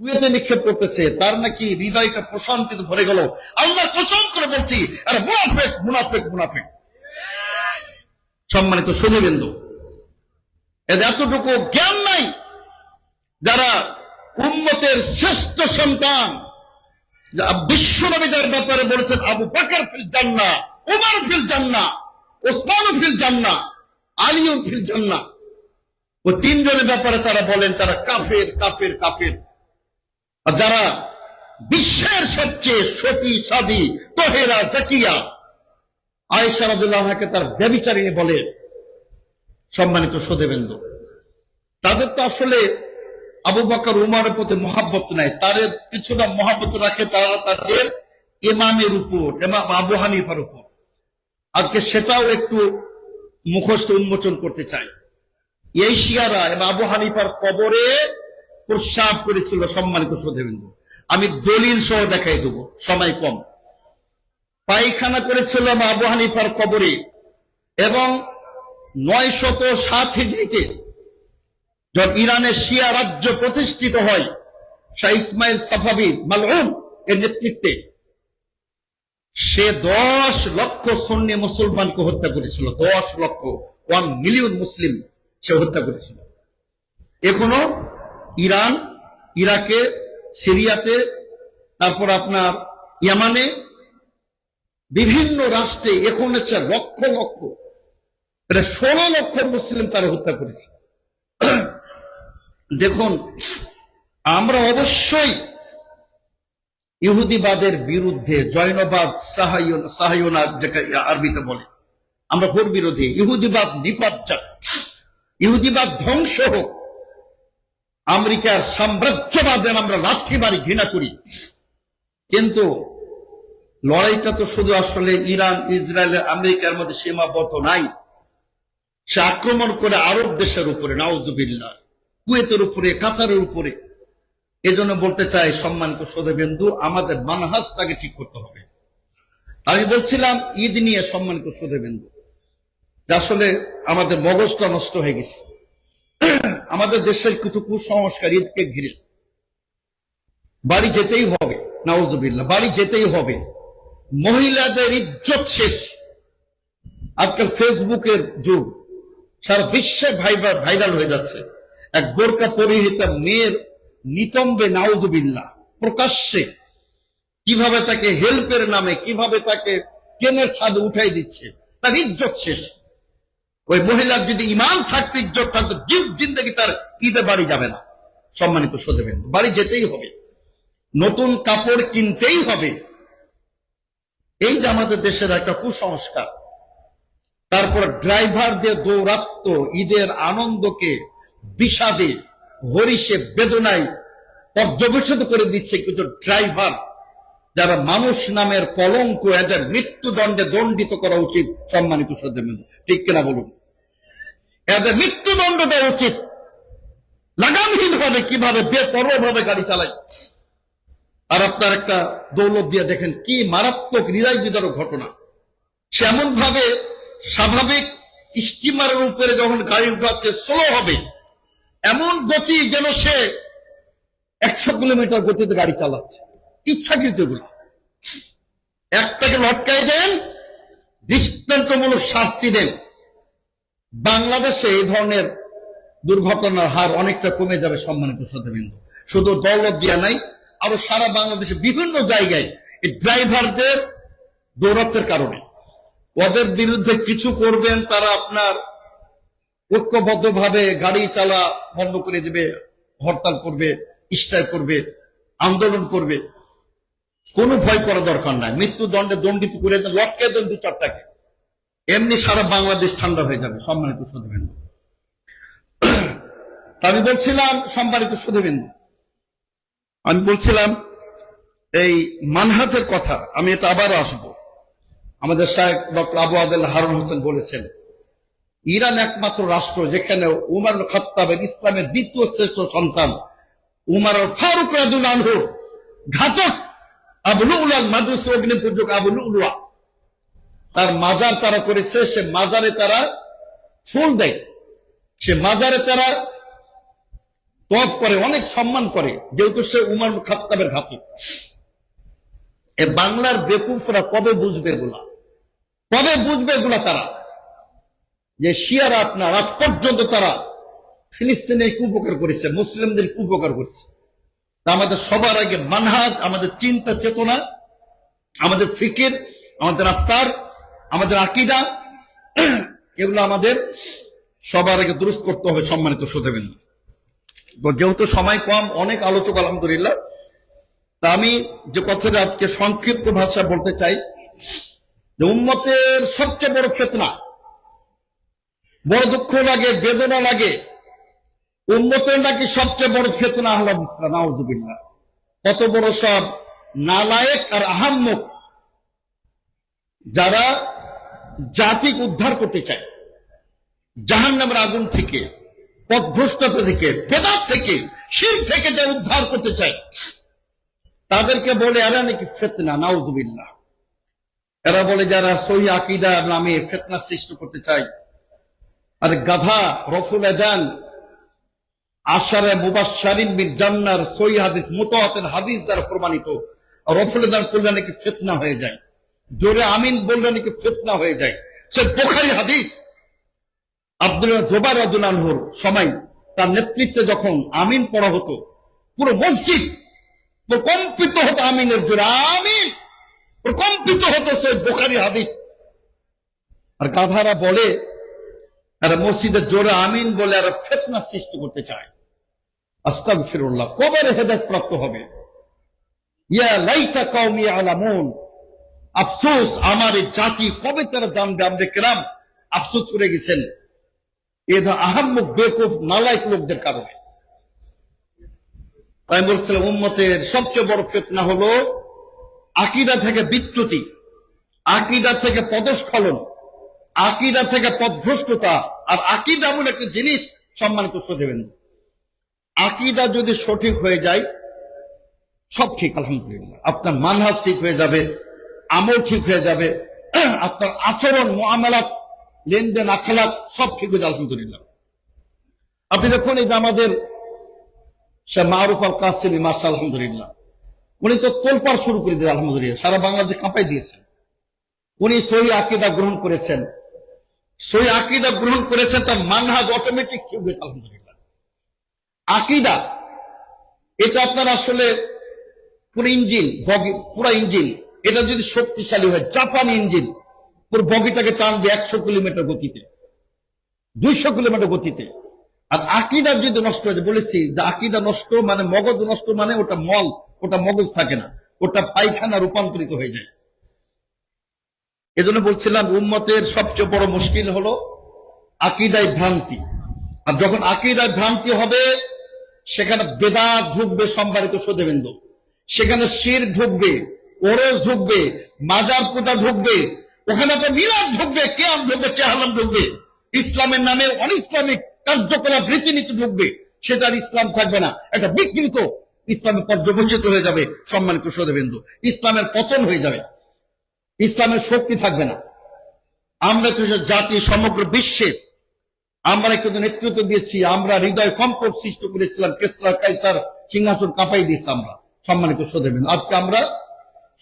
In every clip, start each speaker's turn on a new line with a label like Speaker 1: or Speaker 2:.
Speaker 1: কুয়েতে নিক্ষেপ করতেছে, তার নাকি হৃদয়টা প্রশান্তিতে ভরে গেল। আল্লাহ কসম করে বলছি, আরে মুনাফিক মুনাফিক মুনাফিক। সম্মানিত সুধীবৃন্দু, এদের এতটুকু জ্ঞান নাই যারা উম্মতের শ্রেষ্ঠ সন্তান, বিশ্বনবীদের ব্যাপারে বলেছেন আবু বকর ফিল জান্নাহ, উমর ফিল জান্নাহ, ওসমান ফিল জান্নাহ, আলী ফিল জান্নাহ। ও তিনজনের ব্যাপারে তারা বলেন তারা কাফের কাফের কাফের। আর যারা বিশ্বের সবচেয়ে সতী সাদী তহেরা জাকিয়া আয়েশা রাদিয়াল্লাহু আনহাকে তার ব্যভিচারিণী বলে। সম্মানিত সুধীবৃন্দু, তাদের তো আসলে আবু বকর উমরের প্রতি মহাব্বত নাই, তাদের কিছুটা মহাব্বত রাখে তারা তাদের ইমামের উপর, ইমাম আবু হানিফার উপর। আজকে সেটাও একটু মুখস্থ উন্মোচন করতে চাই। এই শিয়ারা এবং আবু হানিফার কবরে প্রস্রাব করেছিল। সম্মানিত সুধীবৃন্দু, আমি দলিল সহ দেখাই দেবো, সময় কম। পায়খানা করেছিল আবু হানিফার কবরে, এবং 907 হিজরিতে যখন ইরানের শিয়া রাজ্য প্রতিষ্ঠিত হয় শাহ ইসমাইল সাফাবি মালউন এর নেতৃত্বে, সে 10 লক্ষ সুন্নি মুসলমানকে হত্যা করেছিল। 10 লক্ষ, 1 মিলিয়ন মুসলিম সে হত্যা করেছিল। এখনো ইরান, ইরাকে, সিরিয়াতে, তারপর আপনার ইয়ামানে, বিভিন্ন রাষ্ট্রে এখন হচ্ছে লক্ষ লক্ষ, এটা 16 লক্ষ মুসলিম তারা হত্যা করেছে। দেখুন, আমরা অবশ্যই ইহুদিবাদের বিরুদ্ধে, জৈনবাদ, সাহায়না যেটা আরবিতে বলে, আমরা ঘোর বিরোধী। ইহুদিবাদ নিপাত যাক, ইহুদিবাদ ধ্বংস হোক, আমেরিকার সাম্রাজ্যবাদের আমরা লাথি মারি, ঘৃণা করি। কিন্তু লড়াইটা তো শুধু আসলে ইরান, ইসরায়েলের, আমেরিকার মধ্যে সীমাবদ্ধ নাই। সে আক্রমণ করে আরব দেশের উপরে, নাউজুবিল্লাহ, কুয়েতের উপরে, কাতারের উপরে। এজন্য বলতে চাই সম্মানিত সুধীবৃন্দু, আমাদের মানহাজটাকে ঠিক করতে হবে। আমি বলছিলাম ঈদ নিয়ে, সম্মানিত সুধীবৃন্দু, আসলে আমাদের মগজটা নষ্ট হয়ে গেছে। আমাদের দেশের কিছু কুসংস্কার ঈদকে ঘিরে। বাড়ি যেতেই হবে, নাউজুবিল্লাহ, বাড়ি যেতেই হবে। মহিলাদের ইজ্জত শেষ। আজকাল ফেসবুকের যুগ, সারা বিশ্বে ভাইরাল হয়ে যাচ্ছে এক বোরকা পরিহিতা মেয়ের নিতম্বে, নাউজুবিল্লাহ, প্রকাশ্যে কিভাবে তাকে হেল্পের নামে, কিভাবে তাকে ট্রেনের ছাদে উঠাই দিচ্ছে। তার ইজ্জত শেষ। ওই মহিলার যদি ঈমান থাকতো, ইজ্জত থাকতো, জিন্দেগি তার ঈদে বাড়ি যাবে না। সম্মানিত সুধীবৃন্দু, বাড়ি যেতেই হবে, নতুন কাপড় কিনতেই হবে। এই যে আমাদের দেশের একটা কুসংস্কার। তারপর ড্রাইভারদের দৌরাত্ম ঈদের আনন্দকে বিষাদে, হরিষে, বেদনায় পর্যবেসিত করে দিচ্ছে কিছু ড্রাইভার, যারা মানুষ নামের কলঙ্ক। এদের মৃত্যুদণ্ডে দণ্ডিত করা উচিত। সম্মানিত সুধীবৃন্দু, ঠিক কিনা বলুন? এদের মৃত্যুদণ্ড দেওয়া উচিত। লাগামহীন ভাবে কিভাবে বেপরোয়া ভাবে গাড়ি চালায়। আর আপনার একটা দৌলত দিয়ে দেখেন কি মারাত্মক হৃদয় বিদারক ঘটনা। সে এমন ভাবে স্বাভাবিক স্টিমারের উপরে যখন গাড়ি উঠাচ্ছে, স্লো হবে, এমন গতি যেন সে 100 কিলোমিটার গতিতে গাড়ি চালাচ্ছে। ইচ্ছাকৃত এগুলো। একটাকে লটকাই দেন, দৃষ্টান্তমূলক শাস্তি দেন। বাংলাদেশে এই ধরনের দুর্ঘটনার হার অনেকটা কমে যাবে। সম্মানিত সুধীবৃন্দু, শুধু দৌলত দিয়া নাই, আরো সারা বাংলাদেশে বিভিন্ন জায়গায় এই ড্রাইভারদের দৌরাত্মের কারণে ওদের বিরুদ্ধে কিছু করবেন, তারা আপনার ঐক্যবদ্ধভাবে গাড়ি চালা বন্ধ করে দেবে, হরতাল করবে, স্ট্রাইক করবে, আন্দোলন করবে। কোনো ভয় করা দরকার নাই। মৃত্যুদণ্ডে দণ্ডিত করে দেন, লটকে দেন 2-4টাকে, এমনি সারা বাংলাদেশ ঠান্ডা হয়ে যাবে। সম্মানিত সুধীবৃন্দু, আমি বলছিলাম, সম্মানিত সুধীবৃন্দু, আমি বলছিলাম এই মানহাজের কথা। আমি এটা আবার আসবো। আমাদের শায়েখ ডক্টর আবু আদেল হারুন হোসেন বলেছেন, ইরান একমাত্র রাষ্ট্র যেখানে উমর খাত্তাব, ইসলামের দ্বিতীয় শ্রেষ্ঠ সন্তান উমর ফারুক রাদিয়াল্লাহু আনহু, ঘাতক আবু লুলুয়াল মাদুসি, অগ্নিপূজক আবু লুলুয়া, তার মাজার তারা করেছে। সে মাজারে তারা ফুল দেয়, সে মাজারে তারা তওয়াফ করে, অনেক সম্মান করে, যেহেতু সে উমর খাত্তাবের ঘাতক। এ বাংলার বেকুফরা কবে বুঝবে এগুলা? কবে বুঝবে এগুলা তারা? যে শিয়ারা আপনার আজ পর্যন্ত তারা ফিলিস্তিনের কি উপকার করেছে, মুসলিমদের কি উপকার করেছে। তা আমাদের সবার আগে মানহাজ, আমাদের চিন্তা চেতনা, আমাদের ফিকির, আমাদের আফকার, আমাদের আকীদা, এগুলো আমাদের সবার আগে দুরুস্ত করতে হবে। সম্মানিত শ্রোতাবৃন্দ, তো যেহেতু সময় কম, অনেক আলোচক আলহামদুলিল্লাহ, তা আমি যে কথাটা আজকে সংক্ষিপ্ত ভাষায় বলতে চাই যে উম্মতের সবচেয়ে বড় ফিতনা, বড় দুঃখ লাগে, বেদনা লাগে, উম্মতের নাকি সবচেয়ে বড় ফিতনা হলো ইসলাম। নাউযুবিল্লাহ। কত বড় সব নালায়েক আর আহাম্মক যারা জাতিকে উদ্ধার করতে চায় জাহান্নামের আগুন থেকে, পথভ্রষ্টতা থেকে, বেদাত থেকে, শিরক থেকে যারা উদ্ধার করতে চায়, তাদেরকে বলে এরা নাকি ফিতনা। নাউযুবিল্লাহ। এরা বলে যারা সহি আকীদা নামে ফিতনা সৃষ্টি করতে চায়। আর গাধা রফুল আযান আশারে মুবাশশারিন বিল জান্নার সহি হাদিস, মুতাওয়াতির হাদিস দ্বারা প্রমাণিত, রফুল আযান করলে নাকি ফিতনা হয়ে যায়, জোরে আমিন বললে নাকি ফিতনা হয়ে যায়। সে বুখারী হাদিস। আব্দুল্লাহ জুবাইর রাদিয়াল্লাহু আনহুর সময় তার নেতৃত্বে যখন আমিন পড়া হতো, পুরো মসজিদ প্রকম্পিত হতো আমিনের জোরে, আমিন প্রকম্পিত হতো। সে বুখারী হাদিস। আর গাধারা বলে এরা মসজিদের জোরে আমিন বলে এরা ফিতনা সৃষ্টি করতে চায়। আস্তাগফিরুল্লাহ। কবে হেদায়েত প্রাপ্ত হবে? ইয়া লাইতা কওমি ইয়ালামুন। আফসোস আমার এই জাতি কবে তারা জানবে। আমরা কেরাম আফসোস করে গেছেন এরা আহাম্মক বেকুফ নালায়েক লোকদের কারণে। তাই বলছিলাম উম্মতের সবচেয়ে বড় ফিতনা হলো আকীদা থেকে বিচ্যুতি, আকীদা থেকে পদস্খলন, আকীদা থেকে পথভ্রষ্টতা। আর আকীদা এমন একটা জিনিস, সম্মানিত শ্রোতাবৃন্দ, আকীদা যদি সঠিক হয়ে যায় সব ঠিক আলহামদুলিল্লাহ। আপনার মানহাজ ঠিক হয়ে যাবে, আমল ঠিক হয়ে যাবে, আপনার আচরণ, মুআমালাত, লেনদেন, আখলাক সব ঠিক হয়ে যাবে আলহামদুলিল্লাহ। আপনি দেখুন এই যে আমাদের সে মারুফ আল কাসেমি, মাশাআল্লাহ আলহামদুলিল্লাহ, উনি তো তোলপাড় শুরু করে দিয়েছেন আলহামদুলিল্লাহ, সারা বাংলাদেশ কাঁপাই দিয়েছেন। উনি সহি আকীদা গ্রহণ করেছেন, সহি আকীদা গ্রহণ করেছেন, তার মানহাজ অটোমেটিক ঠিক হয়ে আলহামদুলিল্লাহ। আকীদা এটা আপনার আসলে পুরো ইঞ্জিন, বগি, পুরো ইঞ্জিন। এটা যদি শক্তিশালী হয়, জাপানি ইঞ্জিন, পুরো বগিটাকে টানবে 100 কিলোমিটার গতিতে, 200 কিলোমিটার গতিতে। আর আকীদা যদি নষ্ট হয়ে যায়, বলেছি যে আকীদা নষ্ট মানে মগজ নষ্ট, মানে ওটা মল, ওটা মগজ থাকে না, ওটা পায়খানা রূপান্তরিত হয়ে যায়। এজন্য বলছিলাম উম্মতের সবচেয়ে বড় মুশকিল হলো আকীদায় ভ্রান্তি। আর যখন আকীদায় ভ্রান্তি হবে সেখানে বেদাত ঢুকবে, সম্মানিত শ্রোতাবৃন্দ, সেখানে শিরক ঢুকবে, ওরস ঢুকবে, মাজার পূজা ঢুকবে, ওখানে তো মিলাদ ঢুকবে, কিয়াম ঢুকবে, চেহালাম ঢুকবে, ইসলামের নামে অনিসলামিক কার্যকলাপ, রীতিনীতি ঢুকবে। সেটা আর ইসলাম থাকবে না, একটা বিকৃত ইসলামে পর্যবসিত হয়ে যাবে। সম্মানিত শ্রোতাবৃন্দ, ইসলামের পতন হয়ে যাবে, ইসলামের শক্তি থাকবে না। আমরা তো জাতি সমগ্র বিশ্বে আমরা কিন্তু নেতৃত্ব দিয়েছি, আমরা হৃদয় কম্পন সৃষ্টি করেছিলাম, কেসরা কাইসার সিংহাসন কাঁপাই দিয়েছি আমরা। সম্মানিত শ্রোতাবৃন্দ, আজকে আমরা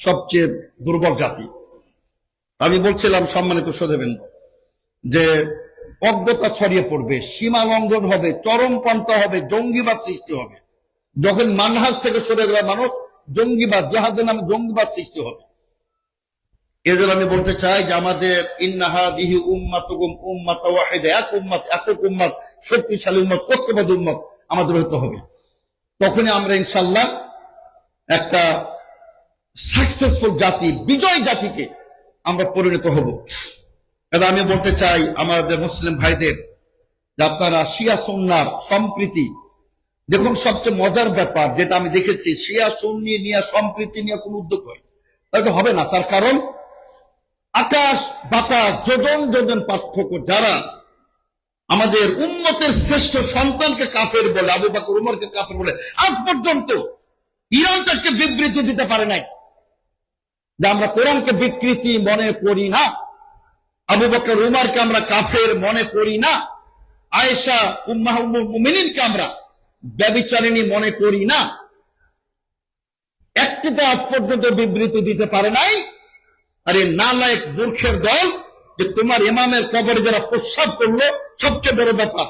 Speaker 1: সবচেয়ে দুর্বল জাতি। আমি বলছিলাম সম্মানিত শ্রোতাবৃন্দ যে অজ্ঞতা ছড়িয়ে পড়বে, সীমা লঙ্ঘন হবে, চরমপন্থা হবে, জঙ্গিবাদ সৃষ্টি হবে। যখন মানহাজ থেকে সরে গেলে মানুষ জঙ্গিবাদ, জিহাদের নামে জঙ্গিবাদ সৃষ্টি হবে। এর জন্য আমি বলতে চাই যে আমাদের ইন্না হাদিহি উম্মাতুকুম উম্মাতান ওয়াহিদা, এক উম্মত, একক উম্মত, শক্তিশালী উম্মত, ঐক্যবদ্ধ উম্মত আমাদের হতে হবে। তখনই আমরা ইনশাআল্লাহ একটা সাকসেসফুল জাতি, বিজয় জাতিকে আমরা পরিণত হব। এটা আমি বলতে চাই আমাদের মুসলিম ভাইদের যে আপনারা শিয়া সুন্নার সম্প্রীতি দেখুন। সবচেয়ে মজার ব্যাপার যেটা আমি দেখেছি, শিয়া সুন্নি নিয়ে সম্প্রীতি নিয়ে কোন উদ্যোগ হয় এটা হবে না। তার কারণ আকাশ বাতাস, যোজন যোজন পার্থক্য। যারা আমাদের উম্মতের শ্রেষ্ঠ সন্তানকে কাফের বলে, আবু বকর উমরকে কাফের বলে, আজ পর্যন্ত ইরান তাকে বিবৃতি দিতে পারে নাই যে আমরা কোরআনকে বিকৃতি মনে করি না, আবু বকর উমরকে আমরা কাফের মনে করি না, আয়েশা উম্মাহুল মুমিনিনকে আমরা ব্যভিচারিণী মনে করি না। একটি তো আজ পর্যন্ত বিবৃতি দিতে পারে নাই। আরে নালায়েক মূর্খের দল, যে তোমার ইমামের কবরে যারা প্রস্রাব করলো সবচেয়ে বড় ব্যাপার।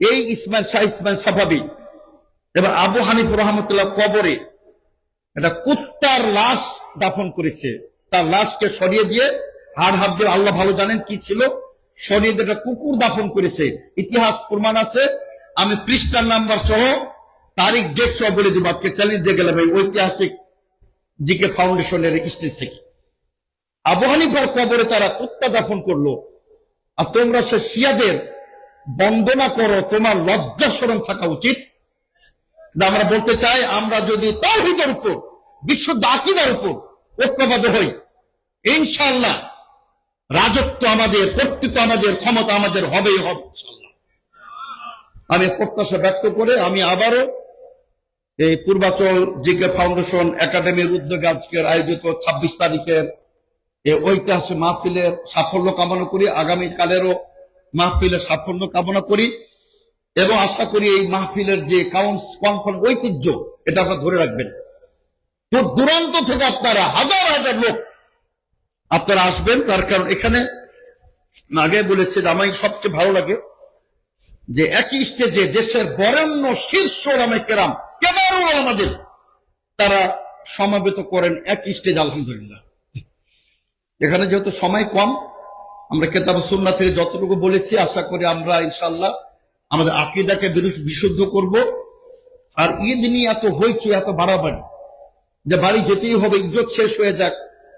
Speaker 1: এই শাহ ইসমাইল সাফাবি এবার আবু হানিফ রহমতুল্লাহ কবরে একটা কুত্তার লাশ দাফন করেছে। তার লাশকে সরিয়ে দিয়ে হাড় দিয়ে, আল্লাহ ভালো জানেন কি ছিল, সরিয়ে দিয়ে একটা কুকুর দাফন করেছে। ইতিহাস প্রমাণ আছে। আমি পৃষ্ঠার নাম্বার সহ তারিখ ডেট সহ বলে দিব। আজকে চ্যালেঞ্জ দিয়ে গেলাম এই ঐতিহাসিক জিকে ফাউন্ডেশনের স্টেজ থেকে। আবু হানিফার কবরে তারা কুত্তা দাফন করলো, আর তোমরা সে শিয়াদের বন্দনা করো, তোমার লজ্জা শরম থাকা উচিত। আমরা বলতে চাই, আমরা যদি তাওহীদের উপর, বিশুদ্ধ আকীদার উপর ঐক্যবদ্ধ হই, ইনশাআল্লাহ রাজত্ব আমাদের, কর্তৃত্ব আমাদের, ক্ষমতা আমাদের হবেই হবে ইনশাআল্লাহ। আমি প্রত্যাশা ব্যক্ত করে আমি আবারও এই পূর্বাচল জিকে ফাউন্ডেশন একাডেমির উদ্যোগে আজকের আয়োজিত 26 তারিখের এই ঐতিহাসিক মাহফিলের সাফল্য কামনা করি। আগামীকালেরও মাহফিলের সাফল্য কামনা করি এবং আশা করি এই মাহফিলের যে কনফারেন্স ঐতিহ্য, এটা আপনারা ধরে রাখবেন। তো দূরান্ত থেকে আপনারা হাজার হাজার লোক আপনারা আসবেন। তার কারণ এখানে আগে বলেছে যে আমার সবচেয়ে ভালো লাগে যে একই স্টেজে দেশের বরেণ্য শীর্ষ ওলামায়ে কেরাম, কেবারুল উলামাদের তারা সমাবেত করেন একই স্টেজ। আলহামদুলিল্লাহ, এখানে যেহেতু সময় কম, আমরা কিতাব সুন্নাহ থেকে যতটুকু বলেছি আশা করি আমরা ইনশাআল্লাহ আমাদের আকীদাকে বিশুদ্ধ করব। আর ঈদ নিয়ে এত হইচই, এত বাড়াবাড়ি, যে বাড়ি যেতেই হবে, ইজ্জত শেষ হয়ে যাক,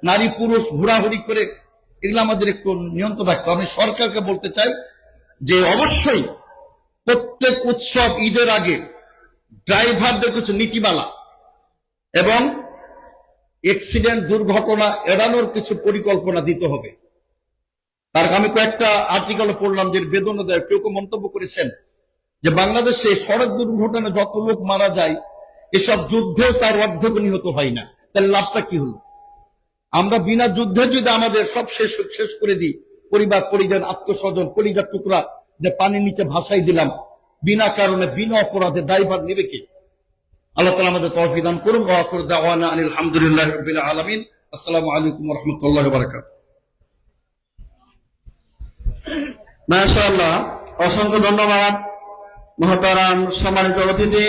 Speaker 1: নারী পুরুষ ঘোরাঘুরি করে, এগুলো আমাদের একটু নিয়ন্ত্রণ রাখতে হবে। আমি সরকারকে বলতে চাই যে অবশ্যই প্রত্যেক উৎসব ঈদের আগে ড্রাইভারদের কিছু নীতিমালা এবং অ্যাক্সিডেন্ট দুর্ঘটনা এড়ানোর কিছু পরিকল্পনা দিতে হবে। তার আমি কয়েকটা আর্টিকেল পড়লাম যে বেদনাদায়ক। কেউ কেউ মন্তব্য করেছেন যে বাংলাদেশে সড়ক দুর্ঘটনা যত লোক মারা যায়, এসব যুদ্ধেও তার অর্ধেক নিহত হয় না। তাহলে লাভটা কি হলো? আমরা বিনা যুদ্ধে যদি আমাদের সব শেষ করে দিই, পরিবার পরিজন আত্মস্বজন কলিজার টুকরা যে পানির নিচে ভাসাই দিলাম, বিনা কারণে বিনা অপরাধে ড্রাইভার নেবে কে? আল্লাহ তাআলা আমাদের তৌফিক দান করুন। ওয়া আখিরু দাওয়ানা আনিল হামদুলিল্লাহি রাব্বিল আলামিন। আসসালামু আলাইকুম ওয়া রাহমাতুল্লাহি ওয়া বারাকাতুহু।
Speaker 2: মাশাআল্লাহ, অসংখ্য ধন্যবাদ মহতারাম সম্মানিত অতিথি।